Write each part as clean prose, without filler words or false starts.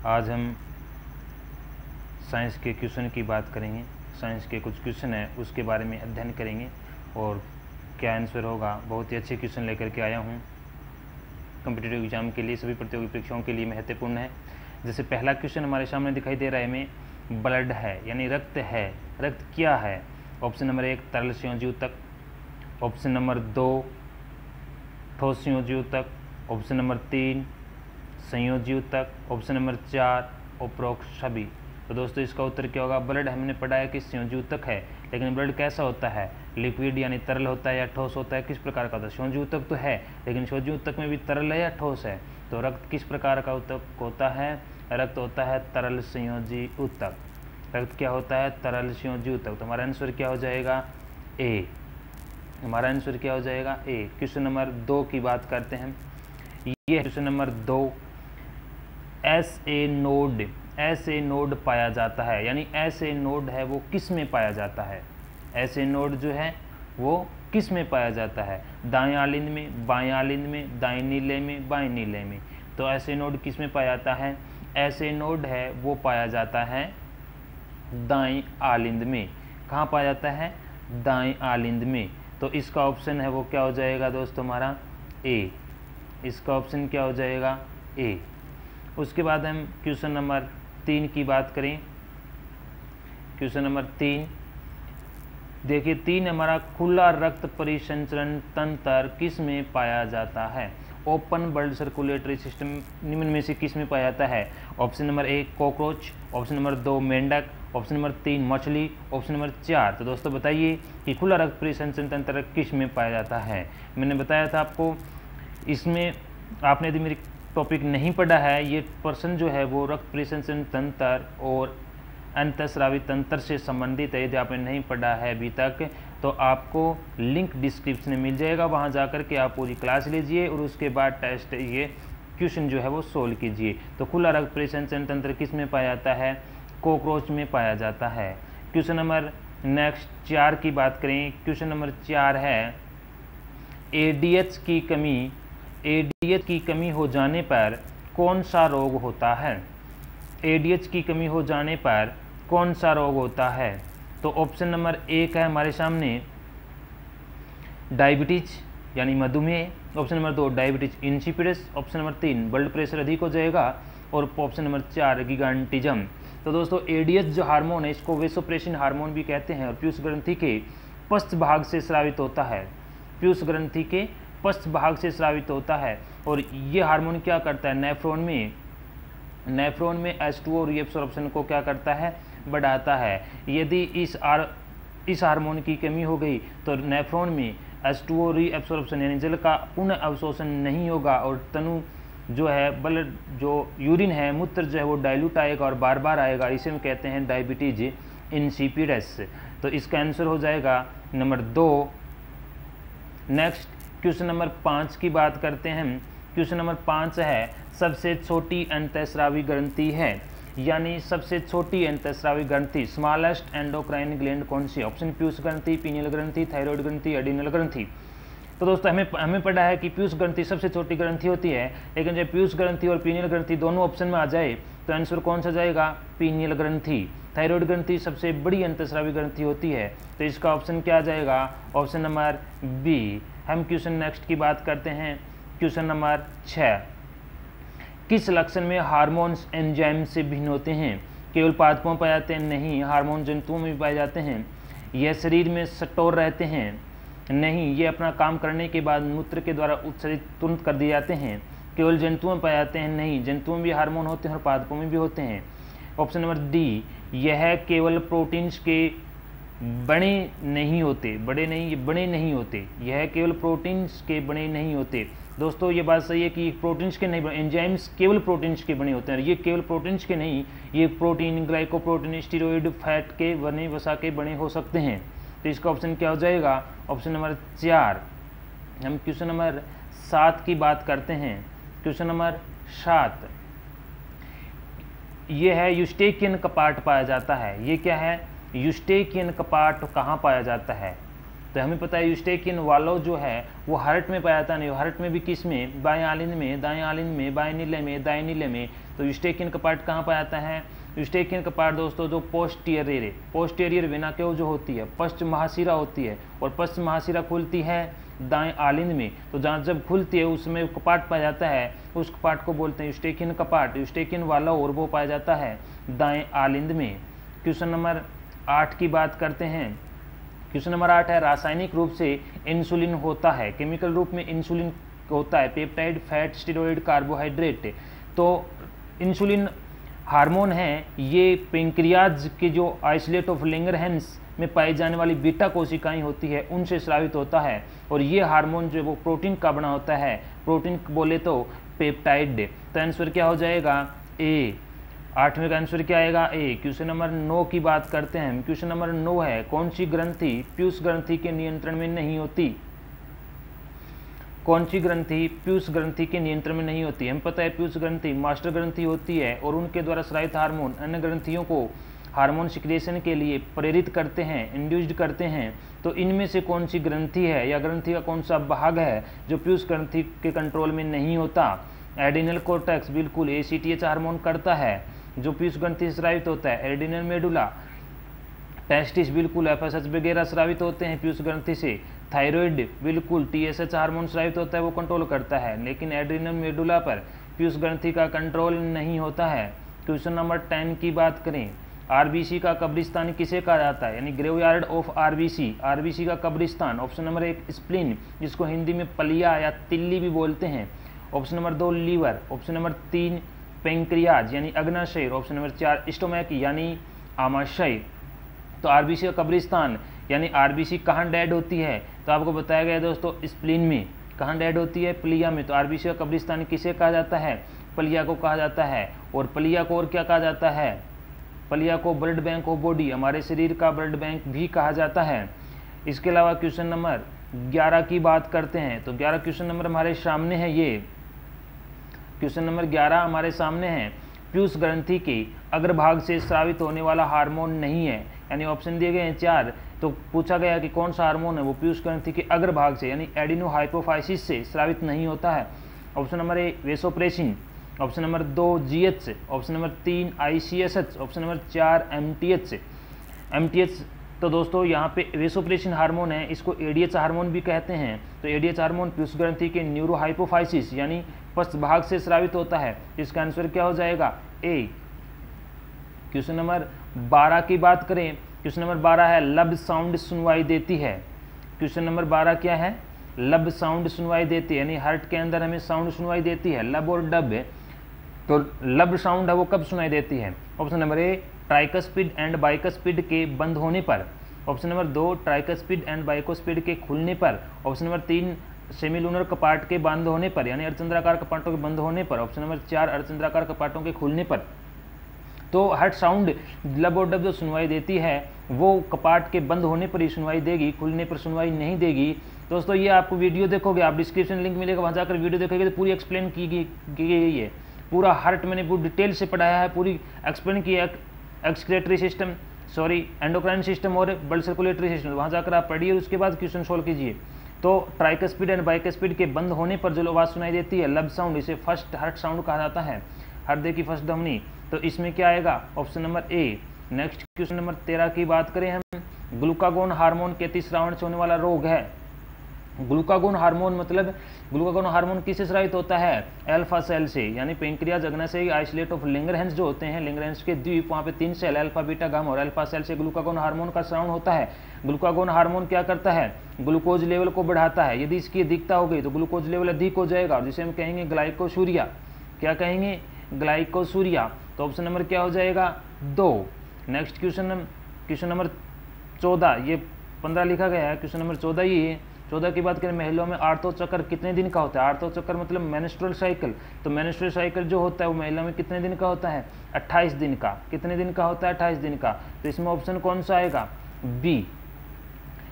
आज हम साइंस के क्वेश्चन की बात करेंगे। साइंस के कुछ क्वेश्चन हैं उसके बारे में अध्ययन करेंगे और क्या आंसर होगा। बहुत ही अच्छे क्वेश्चन लेकर के आया हूँ, कॉम्पिटिटिव एग्जाम के लिए, सभी प्रतियोगी परीक्षाओं के लिए महत्वपूर्ण है। जैसे पहला क्वेश्चन हमारे सामने दिखाई दे रहा है हमें, ब्लड है यानी रक्त है। रक्त क्या है? ऑप्शन नंबर 1 तरल संयोजी ऊतक, ऑप्शन नंबर 2 ठोस संयोजी ऊतक, ऑप्शन नंबर 3 संयोजी ऊतक, ऑप्शन नंबर 4 उपरोक्त सभी। तो दोस्तों इसका उत्तर क्या होगा? ब्लड हमने पढ़ा है कि संयोजी ऊतक है, लेकिन ब्लड कैसा होता है? लिक्विड यानी तरल होता है या ठोस होता है? किस प्रकार का होता है? संयोजी ऊतक तो है, लेकिन संयोजी ऊतक में भी तरल है या ठोस है? तो रक्त किस प्रकार का ऊतक होता है? रक्त होता है तरल संयोजी ऊतक। रक्त क्या होता है? तरल संयोजी ऊतक। तो हमारा आंसर क्या हो जाएगा? ए। हमारा आंसर क्या हो जाएगा? ए। क्वेश्चन नंबर 2 की बात करते हैं। ये क्वेश्चन नंबर 2, ऐसे नोड पाया जाता है, यानी ऐसे नोड है वो किस में पाया जाता है? ऐसे नोड जो है वो किस में पाया जाता है? दाएं आलिंद में, बाएं आलिंद में, दाएं नीले में, बाएं नीले में। तो ऐसे नोड किस में पाया जाता है? ऐसे नोड है वो पाया जाता है दाएं आलिंद में। कहाँ पाया जाता है? दाएं आलिंद में। तो इसका ऑप्शन है वो क्या हो जाएगा दोस्तों? हमारा ए। इसका ऑप्शन क्या हो जाएगा? ए। उसके बाद हम क्वेश्चन नंबर 3 की बात करें। क्वेश्चन नंबर 3 देखिए, 3 हमारा खुला रक्त परिसंचरण तंत्र किस में पाया जाता है? ओपन ब्लड सर्कुलेटरी सिस्टम निम्न में से किस में पाया जाता है? Option number 1 cockroach, option number 2 मेंढक, ऑप्शन नंबर 3 मछली, ऑप्शन नंबर 4। तो दोस्तों बताइए कि खुला रक्त परिसंचरण तंत्र किस में पाया जाता है? मैंने बताया था आपको, इसमें आपने यदि मेरी टॉपिक नहीं पढ़ा है, ये प्रश्न जो है वो रक्त परिसंचरण तंत्र और अंतःस्रावी तंत्र से संबंधित है। यदि आपने नहीं पढ़ा है अभी तक तो आपको लिंक डिस्क्रिप्शन में मिल जाएगा, वहाँ जाकर के आप पूरी क्लास लीजिए और उसके बाद टेस्ट ये क्वेश्चन जो है वो सोल्व कीजिए। तो खुला रक्त परिसंचरण तंत्र किस में पाया जाता है? कॉकरोच में पाया जाता है। क्वेश्चन नंबर नेक्स्ट 4 की बात करें। क्वेश्चन नंबर 4 है, एडीएच की कमी हो जाने पर कौन सा रोग होता है? एडीएच की कमी हो जाने पर कौन सा रोग होता है? तो ऑप्शन नंबर 1 है हमारे सामने डायबिटीज यानी मधुमेह, option number 2 diabetes insipidus, option number 3 blood pressure अधिक हो जाएगा और ऑप्शन नंबर 4 गिगांटिज्म। तो दोस्तों एडीएच जो हार्मोन है इसको वेसोप्रेसिन हार्मोन भी कहते हैं और पीयूष ग्रंथि के पश्च भाग से स्रावित होता है। पीयूष ग्रंथि के पश्च भाग से स्रावित होता है और ये हार्मोन क्या करता है? नेफ्रॉन में H2O रीएब्सॉर्प्शन को क्या करता है? बढ़ाता है। यदि इस हार्मोन की कमी हो गई तो नेफ्रॉन में H2O रीएब्सॉर्प्शन यानी जल का पुनः अवशोषण नहीं होगा और तनु जो है ब्लड जो यूरिन है, मूत्र जो है वो डाइल्यूट आएगा और बार बार आएगा। इसे हम कहते हैं डायबिटीज इंसिपिडस। तो इसका आंसर हो जाएगा नंबर 2। नेक्स्ट क्वेश्चन नंबर 5 की बात करते हैं। क्वेश्चन नंबर 5 है, सबसे छोटी अंतःस्रावी ग्रंथि है, यानी सबसे छोटी अंतःस्रावी ग्रंथि स्मॉलेस्ट एंडोक्राइन ग्लैंड कौन सी? ऑप्शन पीयूष ग्रंथि, पीनियल ग्रंथि, थायराइड ग्रंथि, एडिनल ग्रंथि। तो दोस्तों हमें पढ़ा है कि पीयूष ग्रंथि सबसे छोटी ग्रंथि होती है, लेकिन जब पीयूष ग्रंथि और पीनियल ग्रंथि दोनों ऑप्शन में आ जाए तो आंसर कौन सा जाएगा? पीनियल ग्रंथि। थायराइड ग्रंथि सबसे बड़ी अंतःस्रावी ग्रंथि होती है, तो इसका ऑप्शन क्या आ जाएगा? Option number B. हम क्वेश्चन नेक्स्ट की बात करते हैं। क्वेश्चन नंबर 6, किस लक्षण में हार्मोन्स एंजाइम से भिन्न होते हैं? केवल पादपों में पाए जाते हैं? नहीं, हार्मोन जंतुओं में भी पाए जाते हैं। यह शरीर में स्टोर रहते हैं? नहीं, ये अपना काम करने के बाद मूत्र के द्वारा उत्सर्जित तुरंत कर दिए जाते हैं। केवल जंतुओं में पाए जाते हैं? नहीं, जंतुओं में भी हार्मोन होते हैं और पादपों में भी होते हैं। ऑप्शन नंबर डी, यह केवल प्रोटीन्स के बने नहीं होते, बने नहीं होते। यह केवल प्रोटीन्स के बने नहीं होते। दोस्तों ये बात सही है कि प्रोटीन्स के नहीं बने, एंजाइम्स केवल प्रोटीन्स के बने होते हैं। ये केवल प्रोटीन्स के नहीं, ये प्रोटीन, ग्लाइकोप्रोटीन, स्टीरॉयड, फैट के बने, वसा के बने हो सकते हैं। तो इसका ऑप्शन क्या हो जाएगा? Option number 4। हम क्वेश्चन नंबर 7 की बात करते हैं। क्वेश्चन नंबर 7 ये है, यूस्टेकियन कपाट पाया जाता है। ये क्या है? यूस्टेकियन कपाट कहाँ पाया जाता है? तो हमें पता है यूस्टेकियन वाल्व जो है वो हार्ट में पाया जाता है, नहीं हार्ट में भी किस में, बाएं आलिंद में, दाएं आलिंद में, बाएं नीले में, दाएं नीले में। तो यूस्टेकियन का पार्ट कहाँ पाया जाता है? यूस्टेकियन का पार्ट दोस्तों जो पोस्टीरियर वेना केव जो होती है, पश्च महाशिरा होती है, और पश्च महाशिरा खुलती है दाएं आलिंद में। तो जहाँ जब खुलती है उसमें कपाट पाया जाता है, उस कपाट को बोलते हैं यूस्टेकियन कपाट। यूस्टेकियन वाला और वो पाया जाता है दाएं आलिंद में। क्वेश्चन नंबर 8 की बात करते हैं। क्वेश्चन नंबर 8 है, रासायनिक रूप से इंसुलिन होता है, केमिकल रूप में इंसुलिन होता है पेप्टाइड, फैट, स्टेरॉइड, कार्बोहाइड्रेट। तो इंसुलिन हार्मोन है, ये पेंक्रियाज के जो आइसोलेट ऑफ लैंगरहैंस में पाई जाने वाली बीटा कोशिकाएं होती है उनसे स्रावित होता है, और ये हार्मोन जो वो प्रोटीन का बना होता है, प्रोटीन बोले तो पेप्टाइड। तो आंसर क्या हो जाएगा? ए। 8वें का आंसर क्या आएगा? ए। क्वेश्चन नंबर 9 की बात करते हैं। क्वेश्चन नंबर 9 है, कौन सी ग्रंथि पीयूष ग्रंथि के नियंत्रण में नहीं होती? कौन सी ग्रंथि पीयूष ग्रंथि के नियंत्रण में नहीं होती? हमें पता है पीयूष ग्रंथि मास्टर ग्रंथि होती है, और उनके द्वारा स्रावित हार्मोन अन्य ग्रंथियों को हार्मोन सिक्रेशन के लिए प्रेरित करते हैं, इंड्यूस्ड करते हैं। तो इनमें से कौन सी ग्रंथि है या ग्रंथि का कौन सा भाग है जो पीयूष ग्रंथि के कंट्रोल में नहीं होता? एडिनल कोर्टेक्स, बिल्कुल ACTH हार्मोन करता है जो पीयूष ग्रंथि से स्रावित होता है। एडिनल मेडुला, टेस्टिस, बिल्कुल FSH वगैरह स्रावित होते हैं पीयूष ग्रंथि से। थायराइड, बिल्कुल TSH हार्मोन स्रावित होता है, वो कंट्रोल करता है, लेकिन एड्रिनल मेडुला पर पीयूष ग्रंथि का कंट्रोल नहीं होता है। क्वेश्चन नंबर 10 की बात करें, RBC का कब्रिस्तान किसे कहा जाता है? यानी ग्रेवयार्ड ऑफ RBC, RBC का कब्रिस्तान। ऑप्शन नंबर 1 स्प्लीन, जिसको हिंदी में पलिया या तिल्ली भी बोलते हैं। Option number 2 liver. Option number 3 pancreas यानी अग्नाशय। ऑप्शन नंबर 4 स्टोमैक यानी आमाशय। तो RBC का कब्रिस्तान यानी RBC कहाँ डेड होती है? तो आपको बताया गया दोस्तों स्प्लीन में। कहाँ डेड होती है? प्लिया में। तो RBC का कब्रिस्तान किसे कहा जाता है? प्लिया को कहा जाता है। और प्लिया को और क्या कहा जाता है? प्लिया को ब्लड बैंक ऑफ बॉडी, हमारे शरीर का ब्लड बैंक भी कहा जाता है। इसके अलावा क्वेश्चन नंबर 11 की बात करते हैं। तो 11 क्वेश्चन नंबर हमारे सामने है, ये क्वेश्चन नंबर 11 हमारे सामने है। पीयूष ग्रंथि के अग्रभाग से स्रावित होने वाला हार्मोन नहीं है, यानी ऑप्शन दिए गए हैं 4। तो पूछा गया कि कौन सा हार्मोन है वो पीयूष ग्रंथि के अग्रभाग से यानी एडिनोहाइपोफाइसिस से स्रावित नहीं होता है। Option number A vasopressin, option number 2 GH, option number 3 ICSH, option number 4 MTH। तो दोस्तों यहाँ पे वेसोप्रेसिन हार्मोन है, इसको ADH हार्मोन भी कहते हैं। तो ADH हार्मोन पीयूष ग्रंथि के न्यूरोहाइपोफाइसिस यानी पश्च भाग से स्रावित होता है। इसका आंसर क्या हो जाएगा? ए। क्वेश्चन नंबर 12 की बात करें। क्वेश्चन नंबर 12 है, लब साउंड सुनवाई देती है। क्वेश्चन नंबर 12 क्या है? लब साउंड सुनवाई देती है, यानी हार्ट के अंदर हमें साउंड सुनवाई देती है, लब और डब है। तो लब साउंड है वो कब सुनाई देती है? Option number A tricuspid and bicuspid के बंद होने पर। ऑप्शन नंबर 2 ट्राइकस्पिड एंड बाइकोस्पिड के खुलने पर। ऑप्शन नंबर 3 सेमिलूनर कपाट के बंद होने पर यानी अर्धचंद्राकार कपाटों के बंद होने पर। ऑप्शन नंबर 4 अर्धचंद्राकार कपाटों के खुलने पर। तो हार्ट साउंड लब और डब जो सुनवाई देती है वो कपाट के बंद होने पर ही सुनवाई देगी, खुलने पर सुनवाई नहीं देगी। दोस्तों ये आपको वीडियो देखोगे, आप डिस्क्रिप्शन लिंक मिलेगा, वहाँ जाकर वीडियो देखोगे तो पूरी एक्सप्लेन की गई है। पूरा हार्ट मैंने पूरी डिटेल से पढ़ाया है, पूरी एक्सप्लेन किया एक्सक्रेटरी सिस्टम, एंडोक्राइन सिस्टम और ब्लड सर्कुलेटरी सिस्टम। वहाँ जाकर आप पढ़िए और उसके बाद क्वेश्चन सोल्व कीजिए। तो ट्राइकस्पिड एंड बाइकस्पिड के बंद होने पर जो आवाज़ सुनाई देती है लब साउंड, इसे फर्स्ट हार्ट साउंड कहा जाता है, हृदय की फर्स्ट ध्वनि। तो इसमें क्या आएगा? Option number A. Next question number 13 की बात करें हम, ग्लूकागोन हार्मोन के अतिस्रावण से होने वाला रोग है। ग्लूकागोन हार्मोन मतलब ग्लूकागोन हार्मोन किससे स्रावित होता है? अल्फा सेल से, यानी पेंक्रियाज अग्नाशय आइसोलेट ऑफ लैंगरहैंस जो होते हैं, लैंगरहैंस के द्वीप, वहाँ पे 3 सेल अल्फा बीटा गामा और अल्फा सेल से ग्लूकागोन हार्मोन का स्रावण होता है। ग्लूकागोन हार्मोन क्या करता है? ग्लूकोज लेवल को बढ़ाता है। यदि इसकी अधिकता हो गई तो ग्लूकोज लेवल अधिक हो जाएगा और जिसे हम कहेंगे ग्लाइकोसूरिया। क्या कहेंगे? ग्लाइकोसूरिया। तो ऑप्शन नंबर क्या हो जाएगा? 2। नेक्स्ट क्वेश्चन नंबर 14, ये 15 लिखा गया है, क्वेश्चन नंबर 14 ये है। 14 की बात करें, महिलाओं में आर्तव चक्र कितने दिन का होता है? आर्तव चक्र मतलब मेंस्ट्रुअल साइकिल। तो मेंस्ट्रुअल साइकिल जो होता है वो महिला में कितने दिन का होता है? 28 दिन का। कितने दिन का होता है? 28 दिन का। तो इसमें ऑप्शन कौन सा आएगा? बी।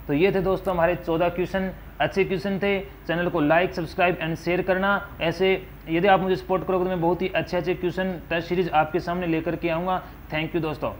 तो ये थे दोस्तों हमारे 14 क्वेश्चन। अच्छे क्वेश्चन थे। चैनल को लाइक, सब्सक्राइब एंड शेयर करना। ऐसे यदि आप मुझे सपोर्ट करोगे तो मैं बहुत ही अच्छे क्वेश्चन टेस्ट सीरीज आपके सामने लेकर के आऊँगा। थैंक यू दोस्तों।